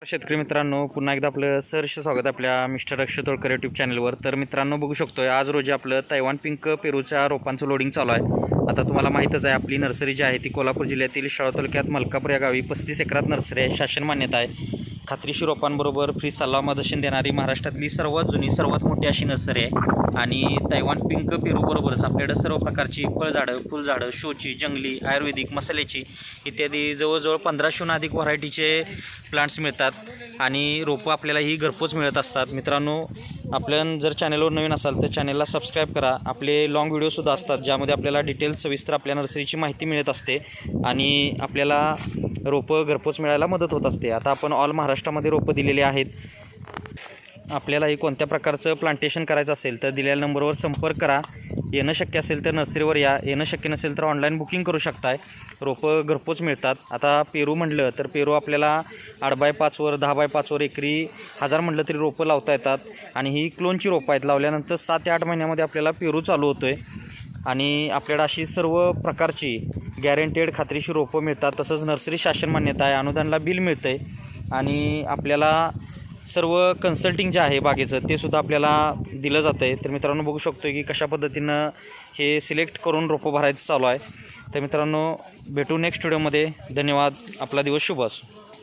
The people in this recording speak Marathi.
शेतकरी मित्रांनो, पुन्हा एकदा आपलं सहर्ष स्वागत आपल्या मिस्टर अक्षय तोडकर यूट्यूब चॅनलवर. तर मित्रांनो, बघू शकतोय आज रोजी आपलं तैवान पिंक पेरूच्या रोपांचं लोडिंग चालू आहे. आता तुम्हाला माहीतच आहे, आपली नर्सरी जी आहे ती कोल्हापूर जिल्ह्यातील शाळा तालुक्यात मलकापूर या गावी 35 एकरात नर्सरी आहे. शासन मान्यता आहे. खात्रीशीर रोपांबरोबर फ्री सल्ला मार्गदर्शन देणारी महाराष्ट्रातली सर्वात जुनी सर्वात मोठी अशी नर्सरी आहे. आणि तैवान पिंक पेरूबरोबरच आपल्याकडे सर्व प्रकारची फळझाडं, फुलझाडं, शोची, जंगली, आयुर्वेदिक, मसाल्याची इत्यादी जवळजवळ 1500हून अधिक व्हरायटीचे प्लांट्स मिळतात. आणि रोपं आपल्याला ही घरपोच मिळत असतात. मित्रांनो, आपण जर चॅनलवर नवीन असाल तर चॅनलला सबस्क्राईब करा. आपले लॉंग व्हिडिओसुद्धा असतात ज्यामध्ये आपल्याला डिटेल्स सविस्तर आपल्या नर्सरीची माहिती मिळत असते आणि आपल्याला रोपं घरपोच मिळायला मदत होत असते. आता आपण ऑल महाराष्ट्रामध्ये रोपं दिलेली आहेत. आपल्यालाही कोणत्या प्रकारचं प्लांटेशन करायचं असेल तर दिलेल्या नंबरवर संपर्क करा. येणं शक्य असेल तर नर्सरीवर या, येणं शक्य नसेल तर ऑनलाईन बुकिंग करू शकताय. रोपं घरपोच मिळतात. आता पेरू म्हटलं तर पेरू आपल्याला 8x5वर 10x5वर एकरी 1000 म्हटलं तरी रोपं लावता येतात. आणि ही क्लोनची रोपं आहेत. लावल्यानंतर 7 ते 8 महिन्यामध्ये आपल्याला पेरू चालू होतो आहे. आणि आपल्याला अशी सर्व प्रकारची गॅरंटेड खात्रीशीर रोपं मिळतात. तसंच नर्सरी शासन मान्यता आहे, अनुदानला बिल मिळतं आहे. आणि आपल्याला सर्व कन्सल्टिंग जे आहे बागेचं ते सुद्धा आपल्याला दिलं जातं आहे. तर मित्रांनो, बघू शकतो की कशा पद्धतीनं हे सिलेक्ट करून रोपं भरायचं चालू आहे. तर मित्रांनो, भेटू नेक्स्ट व्हिडिओमध्ये. धन्यवाद. आपला दिवस शुभ असो.